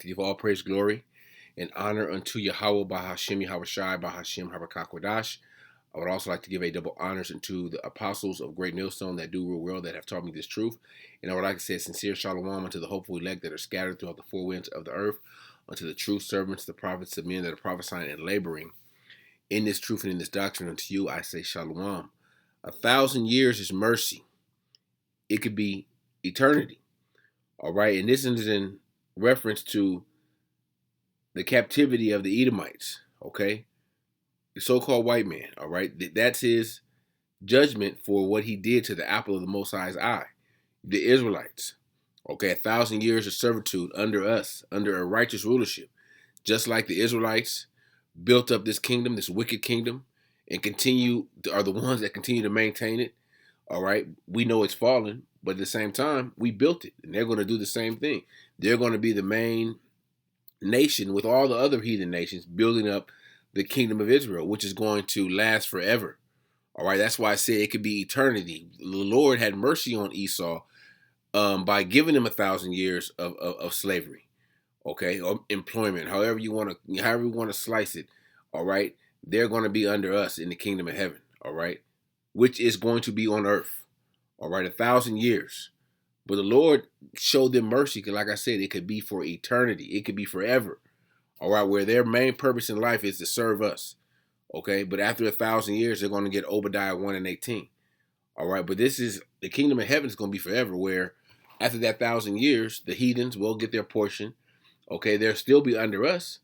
To give all praise, glory, and honor unto Yahawah, Bahasham, Yahawashi, Bahasham, Habakkuk. I would also like to give a double honors unto the apostles of Great Millstone that do rule well, that have taught me this truth. And I would like to say a sincere shalom unto the hopeful elect that are scattered throughout the four winds of the earth, unto the true servants, the prophets of men that are prophesying and laboring in this truth and in this doctrine. Unto you I say shalom. 1,000 years is mercy. It could be eternity. All right. And this is in reference to the captivity of the Edomites. Okay. The so-called white man. All right. That's his judgment for what he did to the apple of the Most High's eye. The Israelites. Okay. 1,000 years of servitude under us, under a righteous rulership. Just like the Israelites built up this kingdom, this wicked kingdom, and are the ones that continue to maintain it. All right. We know it's fallen, but at the same time, we built it, and they're going to do the same thing. They're going to be the main nation with all the other heathen nations building up the kingdom of Israel, which is going to last forever. All right. That's why I say it could be eternity. The Lord had mercy on Esau by giving him 1,000 years of slavery. Okay, or employment, however you want to slice it. All right, they're going to be under us in the kingdom of heaven. All right, which is going to be on earth. All right, 1,000 years. But the Lord showed them mercy, because like I said, it could be for eternity. It could be forever. All right, where their main purpose in life is to serve us. Okay, but after 1,000 years, they're going to get Obadiah 1:18. All right, but this is the kingdom of heaven is going to be forever, where after that 1,000 years, the heathens will get their portion. Okay, they'll still be under us,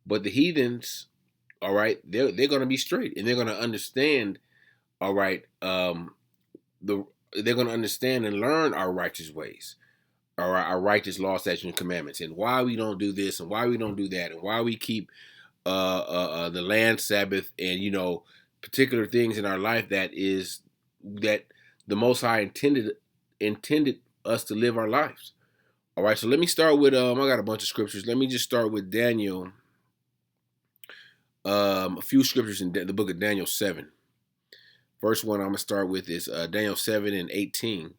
but the heathens, all right, they're going to be straight, and they're going to understand, all right, they're going to understand and learn our righteous ways, all right, our righteous law, statutes, and commandments, and why we don't do this and why we don't do that, and why we keep the land Sabbath, and particular things in our life that the Most High intended us to live our lives. All right, so let me start with I got a bunch of scriptures. Let me just start with Daniel. A few scriptures in the book of Daniel 7. First one I'm gonna start with is Daniel 7:18.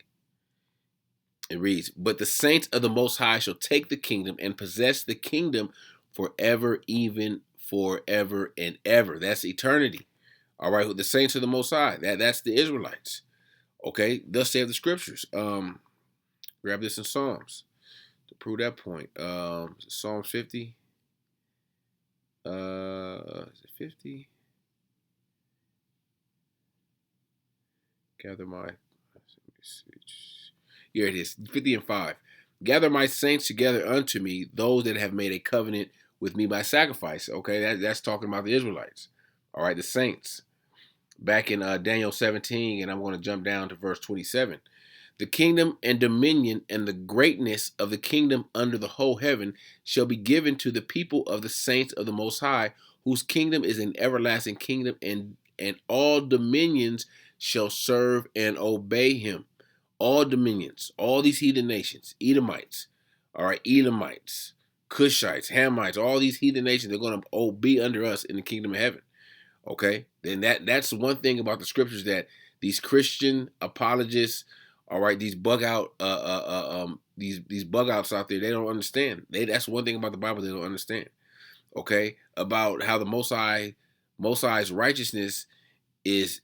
It reads, "But the saints of the Most High shall take the kingdom and possess the kingdom forever, even forever and ever." That's eternity. All right, the saints of the Most High. That's the Israelites. Okay, thus saith the scriptures. Grab this in Psalms to prove that point. Psalm 50. Is it 50? Gather my. Here it is. 50 and 5. "Gather my saints together unto me, those that have made a covenant with me by sacrifice." Okay, that's talking about the Israelites. All right, the saints. Back in Daniel 17, and I'm going to jump down to verse 27. "The kingdom and dominion and the greatness of the kingdom under the whole heaven shall be given to the people of the saints of the Most High, whose kingdom is an everlasting kingdom, and all dominions shall serve and obey him." All dominions, all these heathen nations, Edomites, all right, Elamites, Cushites, Hamites, all these heathen nations, they're going to be under us in the kingdom of heaven. Okay, then that's one thing about the scriptures that these Christian apologists, all right, these bug out, these bug outs out there, they don't understand. That's one thing about the Bible they don't understand. Okay, about how the Most High's righteousness is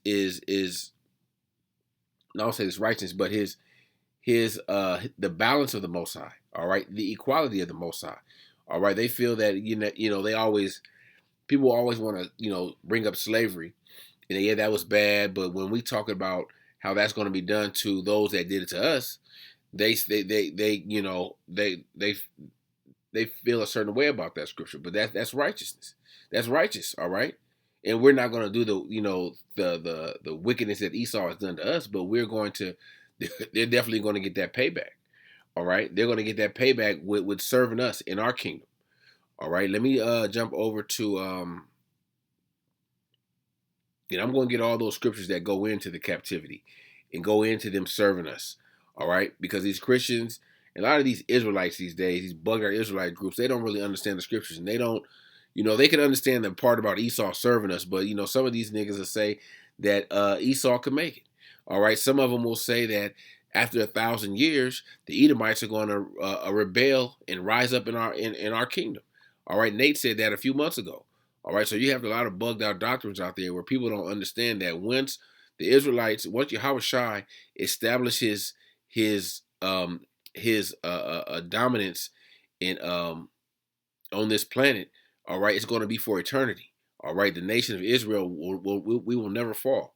I don't say his righteousness, but his the balance of the Most High. All right, the equality of the Most High. All right, they feel that people always want to bring up slavery, and yeah, that was bad. But when we talk about how that's going to be done to those that did it to us, they feel a certain way about that scripture. But that's righteousness. That's righteous. All right, and we're not going to do the wickedness that Esau has done to us, but they're definitely going to get that payback. All right, they're going to get that payback with serving us in our kingdom. All right, let me jump over to I'm going to get all those scriptures that go into the captivity and go into them serving us. All right, because these Christians, a lot of these Israelites these days, these bugger Israelite groups, they don't really understand the scriptures, and they don't, they can understand the part about Esau serving us, but some of these niggas will say that Esau could make it. All right, some of them will say that After 1,000 years, the Edomites are going to rebel and rise up in our kingdom. All right, Nate said that a few months ago. All right, so you have a lot of bugged out doctrines out there where people don't understand that once Yahawashi establishes his dominance in on this planet, all right, it's going to be for eternity. All right, the nation of Israel we will never fall.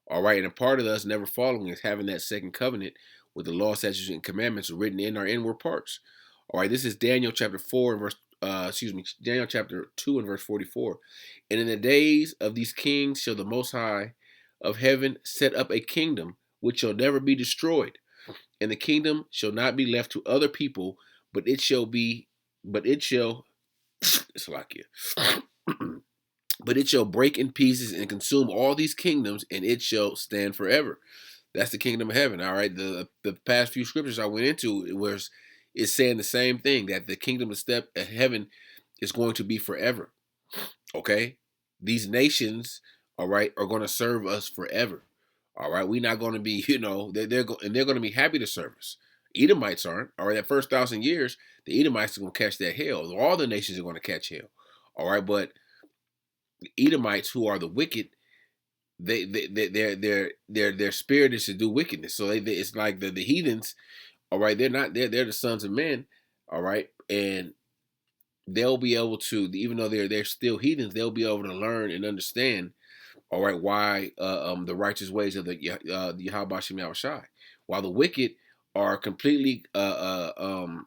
All right, and a part of us never falling is having that second covenant with the law, statutes, and commandments written in our inward parts. All right, this is Daniel chapter 4 and Daniel chapter 2 and verse 44. And in the days of these kings shall the Most High of heaven set up a kingdom which shall never be destroyed, and the kingdom shall not be left to other people, but it shall it's like it. But it shall break in pieces and consume all these kingdoms, and it shall stand forever. That's the kingdom of heaven. All right. The past few scriptures I went into is saying the same thing, that the kingdom of heaven is going to be forever. Okay. These nations, all right, are going to serve us forever. All right. We're not going to be, they're going to be happy to serve us. Edomites aren't. All right. That first 1,000 years, the Edomites are going to catch that hell. All the nations are going to catch hell. All right. But the Edomites, who are the wicked, their spirit is to do wickedness. So it's like the heathens. All right. They're the sons of men. All right. And they'll be able to, even though they're still heathens, they'll be able to learn and understand, all right, why the righteous ways of the Yahawashi Yahawashi, while the wicked are completely are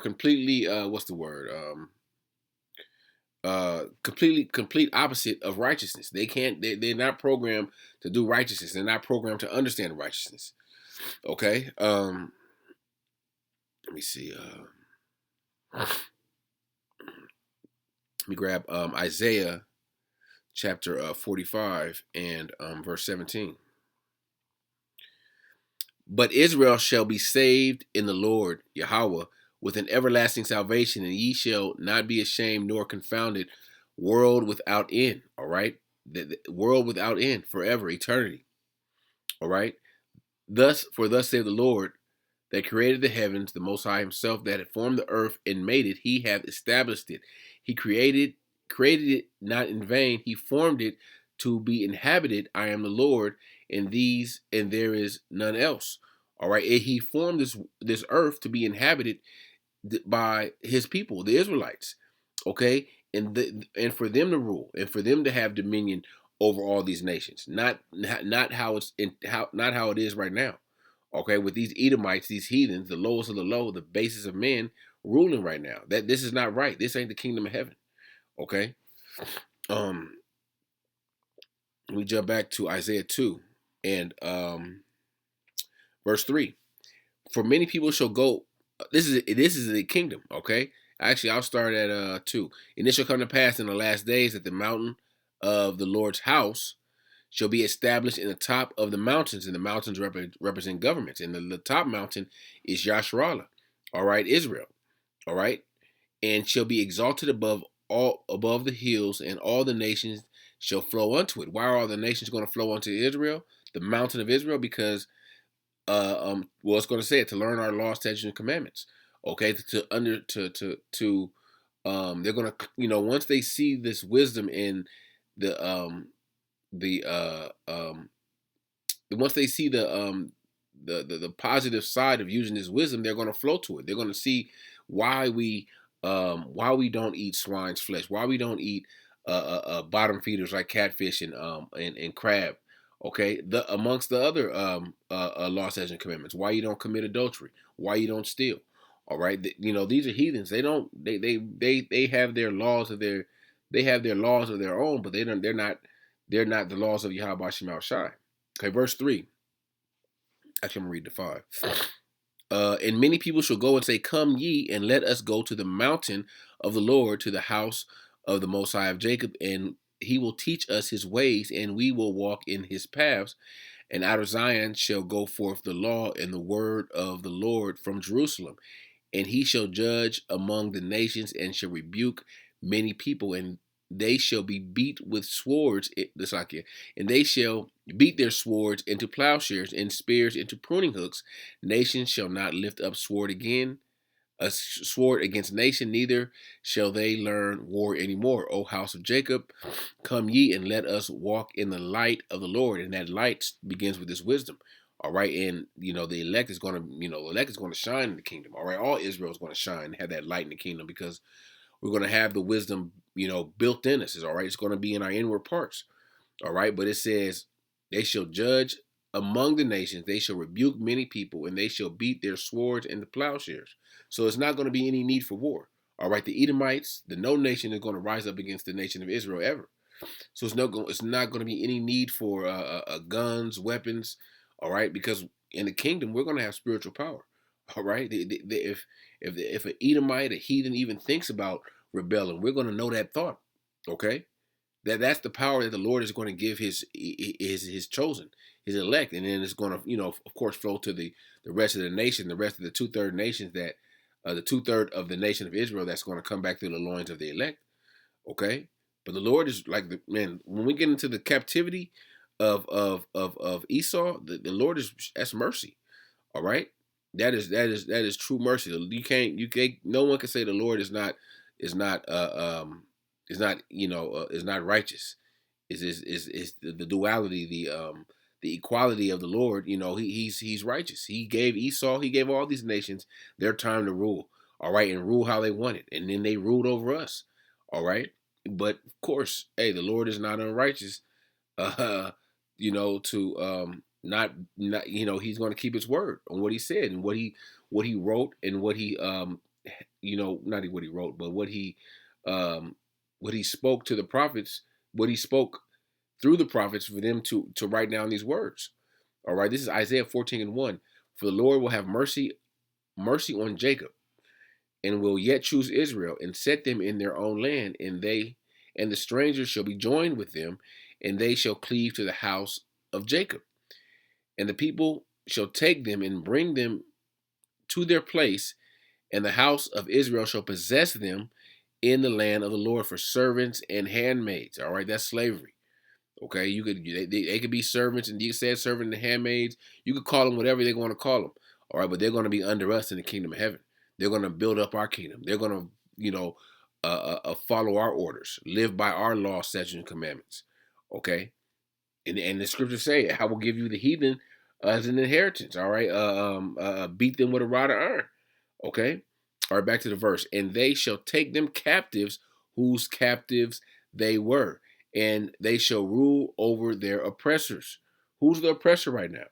completely what's the word complete opposite of righteousness. They're not programmed to do righteousness. They're not programmed to understand righteousness. Okay. Let me see. Let me grab Isaiah chapter 45 and verse 17. But Israel shall be saved in the Lord Yahawah with an everlasting salvation, and ye shall not be ashamed nor confounded, world without end. All right, the world without end, forever, eternity. All right. Thus saith the Lord that created the heavens, the Most High Himself, that had formed the earth and made it. He hath established it. He created it not in vain. He formed it to be inhabited. I am the Lord, and there is none else. All right. And He formed this earth to be inhabited by His people, the Israelites. Okay, and for them to rule and for them to have dominion over all these nations, not how it is right now. Okay, with these Edomites, these heathens, the lowest of the low, the basis of men ruling right now. That this is not right. This ain't the kingdom of heaven. Okay. We jump back to Isaiah 2 and verse 3. For many people shall go. This is the kingdom. Okay. Actually, I'll start at 2. And it shall come to pass in the last days that the mountain of the Lord's house shall be established in the top of the mountains, and the mountains represent governments. And the top mountain is Yasharallah, all right, Israel, all right, and shall be exalted above the hills, and all the nations shall flow unto it. Why are all the nations going to flow unto Israel, the mountain of Israel? Because well, it's going to say it, to learn our laws, statutes, and commandments. Okay, they're going to, once they see this wisdom in the once they see the positive side of using this wisdom, they're going to flow to it. They're going to see why we don't eat swine's flesh, why we don't eat bottom feeders like catfish and crab. Okay, amongst the other law, statutes, and commandments, why you don't commit adultery, why you don't steal. All right, these are heathens. They have their laws of their own, but they're not the laws of Yahawashi Yahawashi. Okay, verse 3. Actually, I'm going to read the 5. And many people shall go and say, come ye, and let us go to the mountain of the Lord, to the house of the Most High of Jacob, and He will teach us His ways, and we will walk in His paths. And out of Zion shall go forth the law and the word of the Lord from Jerusalem. And He shall judge among the nations, and shall rebuke many people. And they shall be beat with swords. And they shall beat their swords into plowshares and spears into pruning hooks. Nation shall not lift up a sword against nation, neither shall they learn war anymore. O house of Jacob, come ye and let us walk in the light of the Lord. And that light begins with this wisdom. All right, and the elect is going to shine in the kingdom. All right, all Israel is going to shine, have that light in the kingdom, because we're going to have the wisdom, built in us. All right, it's going to be in our inward parts. All right, but it says, they shall judge among the nations, they shall rebuke many people, and they shall beat their swords into plowshares. So it's not going to be any need for war. All right, the Edomites, the no nation is going to rise up against the nation of Israel ever. So it's not going to be any need for guns, weapons. All right, because in the kingdom we're going to have spiritual power. All right, if an Edomite, a heathen, even thinks about rebelling, we're going to know that thought. Okay, that's the power that the Lord is going to give his chosen, his elect, and then it's going to of course flow to the rest of the nation, the rest of the 2/3 nations that the 2/3 of the nation of Israel that's going to come back through the loins of the elect. Okay, but the Lord is like man. When we get into the captivity of Esau, the Lord that's mercy. All right, that is true mercy. You can't. No one can say the Lord is not righteous. Is the duality, the equality of the Lord. He's righteous. He gave Esau, he gave all these nations their time to rule. All right, and rule how they wanted, and then they ruled over us. All right, but of course, hey, the Lord is not unrighteous. Uh, to not he's going to keep his word on what he said and what he wrote and what he not what he wrote, but what he spoke to the prophets, what he spoke through the prophets for them to write down these words. All right, this is Isaiah 14:1. For the Lord will have mercy on Jacob, and will yet choose Israel, and set them in their own land, and the strangers shall be joined with them, and they shall cleave to the house of Jacob. And the people shall take them and bring them to their place, and the house of Israel shall possess them in the land of the Lord for servants and handmaids. All right, that's slavery. Okay, they could be servants, and you said servant and handmaids. You could call them whatever they're going to call them. All right, but they're going to be under us in the kingdom of heaven. They're going to build up our kingdom. They're going to, follow our orders, live by our law, statutes, and commandments. Okay, and the scriptures say, "I will give you the heathen as an inheritance." All right, beat them with a rod of iron. Okay, all right. Back to the verse, and they shall take them captives, whose captives they were, and they shall rule over their oppressors. Who's the oppressor right now?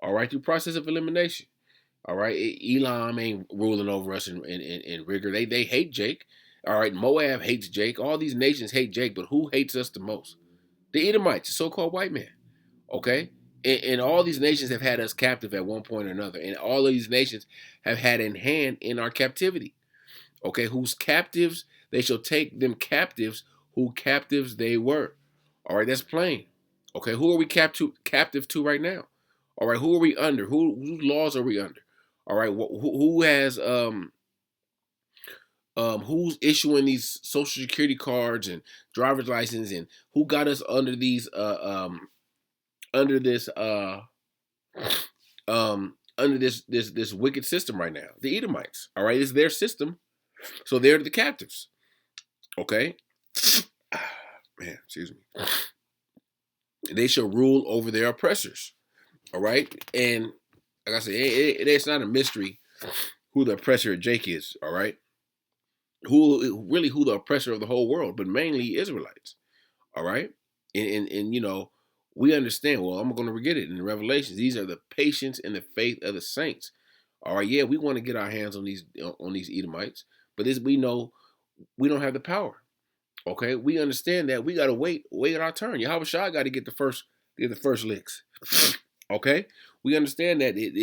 All right, through process of elimination. All right, Elam ain't ruling over us in rigor. They hate Jake. All right, Moab hates Jake. All these nations hate Jake, but who hates us the most? The Edomites, the so-called white man. Okay, and all these nations have had us captive at one point or another, and all of these nations have had in hand in our captivity. Okay, whose captives they shall take them captives, who captives they were. All right, that's plain. Okay, who are we captive to right now? All right, who are we under? Whose laws are we under? All right, who has who's issuing these social security cards and driver's license, and who got us under these under this under this wicked system right now? The Edomites. All right, it's their system, so they're the captives. Okay, man, excuse me. They shall rule over their oppressors. All right, and like I said, it's not a mystery who the oppressor of Jake is. All right, who the oppressor of the whole world, but mainly Israelites. All right, and we understand. Well, I'm going to get it in the Revelations. These are the patience and the faith of the saints. All right, yeah, we want to get our hands on these Edomites, but we know we don't have the power. Okay, we understand that we got to wait our turn. Yahawashi got to get the first licks. Okay, we understand that it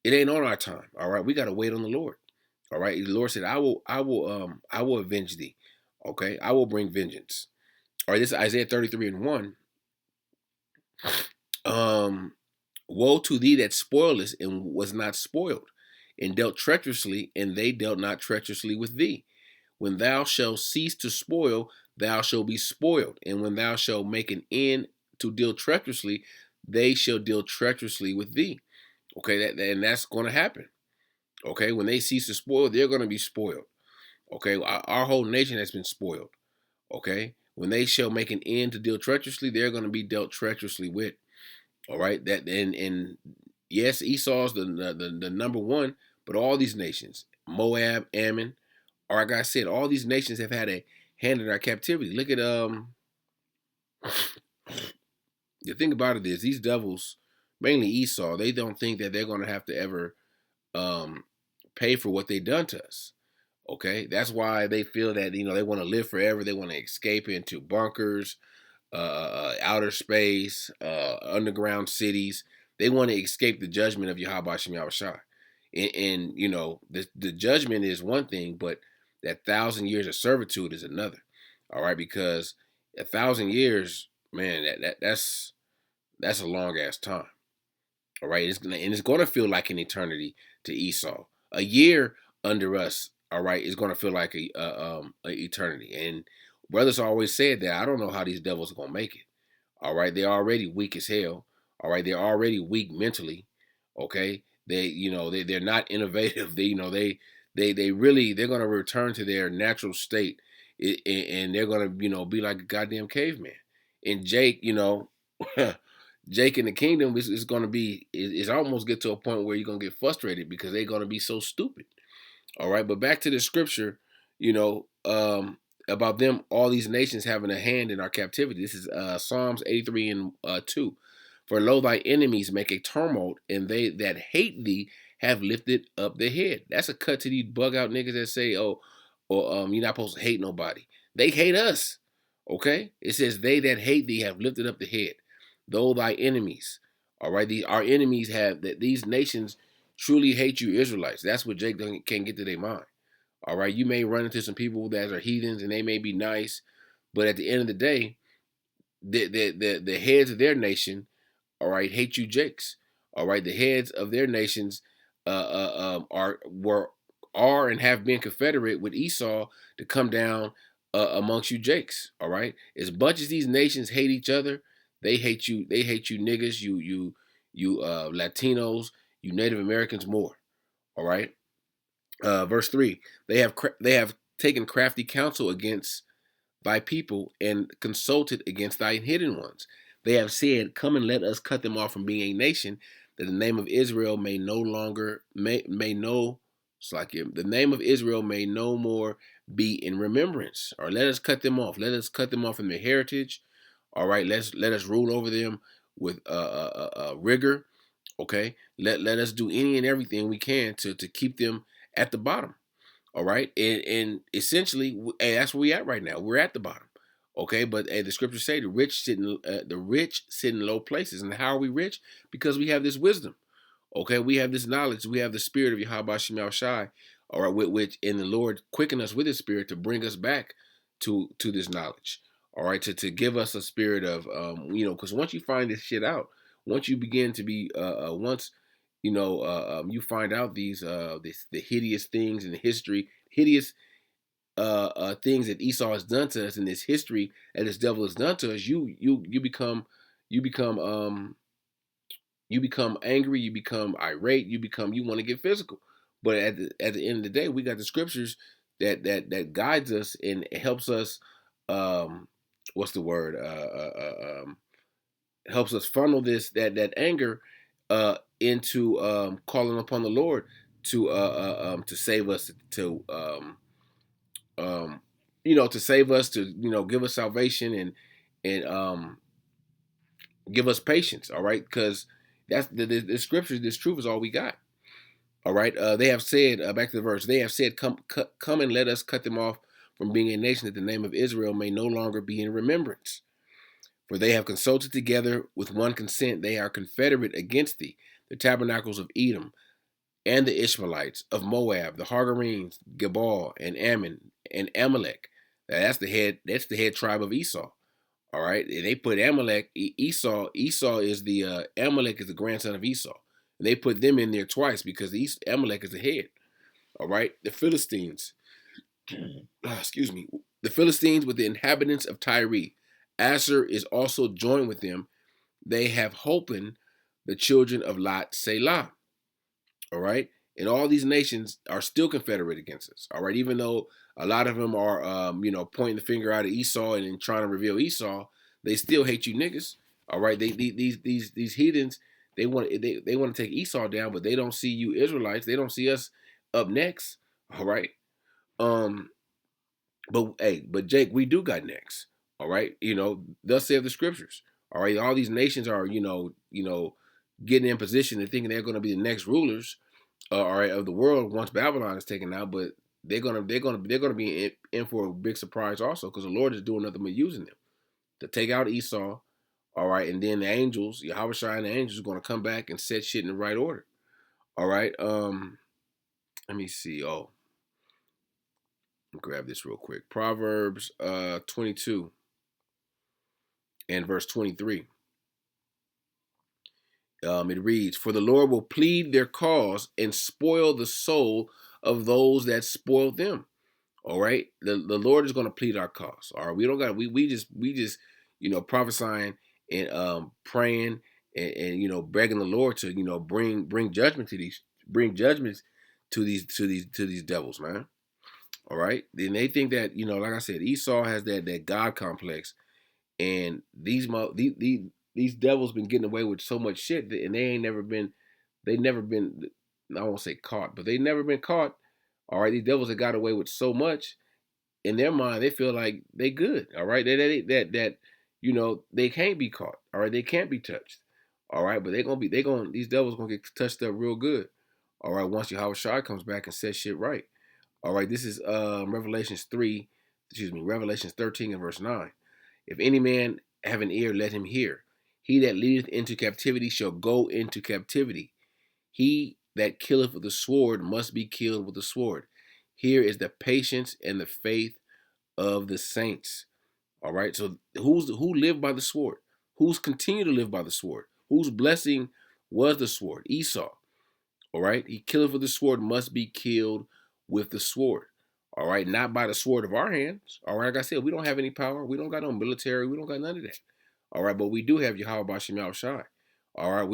ain't on our time. All right, we got to wait on the Lord. All right, the Lord said, I will avenge thee. Okay, I will bring vengeance. All right, this is Isaiah 33:1. Woe to thee that spoilest and was not spoiled, and dealt treacherously, and they dealt not treacherously with thee. When thou shalt cease to spoil, thou shalt be spoiled. And when thou shalt make an end to deal treacherously, they shall deal treacherously with thee. Okay, and that's going to happen. Okay, when they cease to spoil, they're going to be spoiled. Okay, our whole nation has been spoiled. Okay, when they shall make an end to deal treacherously, they're going to be dealt treacherously with. All right, that and yes, Esau's the number one, but all these nations, Moab, Ammon, or like I said, all these nations have had a hand in our captivity. Look at the thing about it is these devils, mainly Esau, they don't think that they're going to have to ever um pay for what they done to us. Okay, that's why they feel that they want to live forever. They want to escape into bunkers, outer space, underground cities. They want to escape the judgment of Yahawashi Yahawashi. And the judgment is one thing, but that 1,000 years of servitude is another. All right, because 1,000 years, man, that's a long ass time. All right, it's gonna feel like an eternity to Esau. A year under us, all right, is gonna feel like a eternity. And brothers always said that I don't know how these devils are gonna make it. All right, they're already weak as hell. All right, they're already weak mentally. Okay, they're not innovative. They're gonna return to their natural state, and they're gonna be like a goddamn caveman. And Jake, Jake in the kingdom is going to be is almost get to a point where you're going to get frustrated because they're going to be so stupid. All right, but back to the scripture, you know, about them, all these nations having a hand in our captivity. This is Psalms 83 and 2. For lo, thy enemies make a tumult, and they that hate thee have lifted up their head. That's a cut to these bug out niggas that say, oh, or you're not supposed to hate nobody. They hate us. Okay? It says, they that hate thee have lifted up the head. Though thy enemies. All right, our enemies have that these nations truly hate you Israelites. That's what Jake can't get to their mind. All right, you may run into some people that are heathens and they may be nice, but at the end of the day, the heads of their nation, all right, hate you Jakes. All right, the heads of their nations are and have been confederate with Esau to come down amongst you Jakes. All right, as much as these nations hate each other, they hate you. They hate you niggas. You Latinos. You Native Americans more. All right. Verse 3. They have taken crafty counsel against thy people and consulted against thy hidden ones. They have said, come and let us cut them off from being a nation, that the name of Israel may no longer may no it's like the name of Israel may no more be in remembrance. Or let us cut them off. Let us cut them off from their heritage. All right, let us rule over them with rigor. Okay, let us do any and everything we can to keep them at the bottom. All right, and essentially, hey, that's where we at right now. We're at the bottom. Okay, but the scriptures say the rich sit in low places, and how are we rich? Because we have this wisdom. Okay, we have this knowledge. We have the spirit of Yahawashi Shai. All right, which in the Lord quicken us with His Spirit to bring us back to this knowledge. All right, to give us a spirit of because once you find this shit out, once you begin to be once you find out the hideous things in history, hideous things that Esau has done to us in this history, and this devil has done to us. You become you become you become angry, you become irate, you want to get physical. But at the end of the day, we got the scriptures that guides us and helps us. What's the word? Helps us funnel that anger into calling upon the Lord to save us, um, to save us, to give us salvation and give us patience. All right, because that's the scriptures. This truth is all we got. All right. They have said, back to the verse. They have said, come and let us cut them off from being a nation, that the name of Israel may no longer be in remembrance. For they have consulted together with one consent. They are confederate against thee, the tabernacles of Edom, and the Ishmaelites of Moab, the Hagarenes, Gebal, and Ammon, and Amalek. That's the head tribe of Esau. All right, and they put Amalek, Esau. Esau is the Amalek is the grandson of Esau. And they put them in there twice because Amalek is the head. All right, the Philistines. excuse me, the Philistines with the inhabitants of Tyre. Asher is also joined with them. They have holpen the children of Lot Selah. All right. And all these nations are still confederate against us. All right. Even though a lot of them are, pointing the finger out at Esau and trying to reveal Esau, they still hate you niggas. All right. These heathens, they want to take Esau down, but they don't see you Israelites. They don't see us up next. All right. Um, but Jake, we do got next. All right. Thus saith the scriptures. All right. All these nations are, getting in position and thinking they're going to be the next rulers, all right, of the world once Babylon is taken out. But they're gonna be in for a big surprise also, because the Lord is doing nothing but using them to take out Esau. All right, and then the angels, Yahawashi and the angels, are going to come back and set shit in the right order. All right. Let me see. Oh, grab this real quick. Proverbs 22 and verse 23. It reads, "For the Lord will plead their cause and spoil the soul of those that spoil them." All right, the Lord is going to plead our cause. All right, we don't got we just prophesying and praying and begging the Lord to bring judgment to these devils, man. All right, then they think that like I said, Esau has that God complex, and these devils been getting away with so much shit, and they never been, I won't say caught, but they never been caught. All right, these devils have got away with so much. In their mind, they feel like they good. All right, they can't be caught. All right, they can't be touched. All right, but these devils gonna get touched up real good. All right, once Yahawashi comes back and says shit right. All right, this is Revelations 13 and verse 9. "If any man have an ear, let him hear. He that leadeth into captivity shall go into captivity. He that killeth with the sword must be killed with the sword. Here is the patience and the faith of the saints." All right. So who lived by the sword? Who's continued to live by the sword? Whose blessing was the sword? Esau. All right. He killeth with the sword must be killed with the sword. All right. Not by the sword of our hands. All right. Like I said, we don't have any power. We don't got no military. We don't got none of that. All right. But we do have Yahawah Bahasham Yahawashi. All right.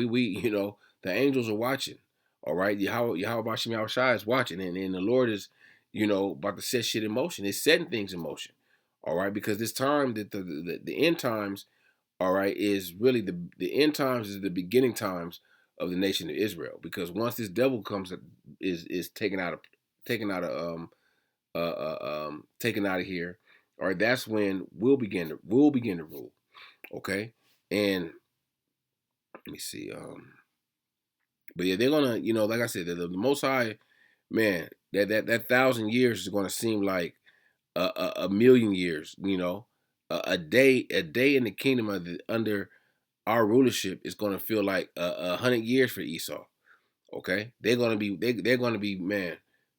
The angels are watching. All right. Yahawah Bahasham Yahawashi is watching. And the Lord is, about to set shit in motion. It's setting things in motion. All right. Because this time, that the end times, all right, is really the end times is the beginning times of the nation of Israel. Because once this devil comes, is taken out of here, all right, that's when we'll begin to rule. Okay, and let me see. But yeah, they're gonna, like I said, the Most High, man, that 1,000 years is gonna seem like a million years. A day in the kingdom under our rulership is gonna feel like 100 years for Esau. Okay, they're gonna be man,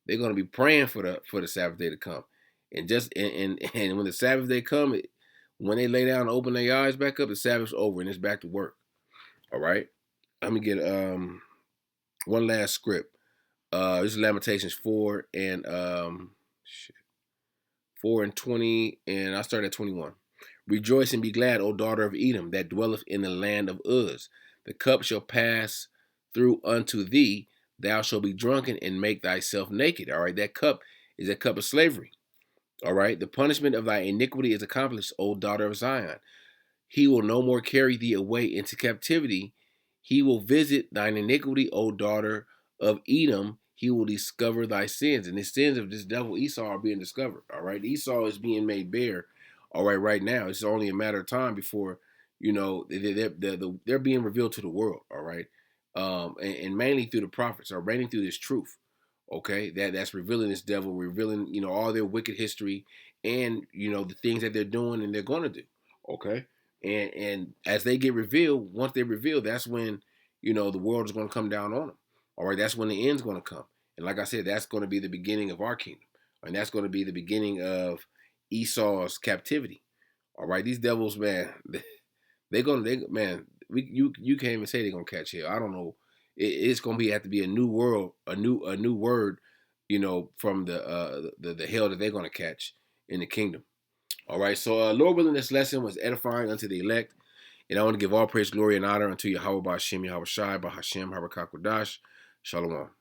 they're gonna be praying for the Sabbath day to come, and and when the Sabbath day come, when they lay down and open their eyes back up, the Sabbath's over and it's back to work. All right, let me get one last script. This is Lamentations 4:20, and I start at 21. "Rejoice and be glad, O daughter of Edom, that dwelleth in the land of Uz. The cup shall pass through unto thee. Thou shalt be drunken and make thyself naked." All right, that cup is a cup of slavery. All right, "The punishment of thy iniquity is accomplished, O daughter of Zion. He will no more carry thee away into captivity. He will visit thine iniquity, O daughter of Edom. He will discover thy sins." And the sins of this devil Esau are being discovered. All right. Esau is being made bare. All right now. It's only a matter of time before, they're being revealed to the world. All right. And mainly through the prophets, or mainly through this truth. Okay. That's revealing this devil, revealing, all their wicked history and, the things that they're doing and they're going to do. Okay. And as they get revealed, once they're revealed, that's when the world is going to come down on them. All right, that's when the end's going to come. And like I said, that's going to be the beginning of our kingdom, and that's going to be the beginning of Esau's captivity. All right, these devils, man, you can't even say they're gonna catch hell. I don't know. It's gonna have to be a new world, a new word from the hell that they're going to catch in the kingdom. All right, so Lord willing, this lesson was edifying unto the elect. And I want to give all praise, glory, and honor unto Yahawah, Bahasham, Yahawashi, Bahasham, Habakkuk, Shalom.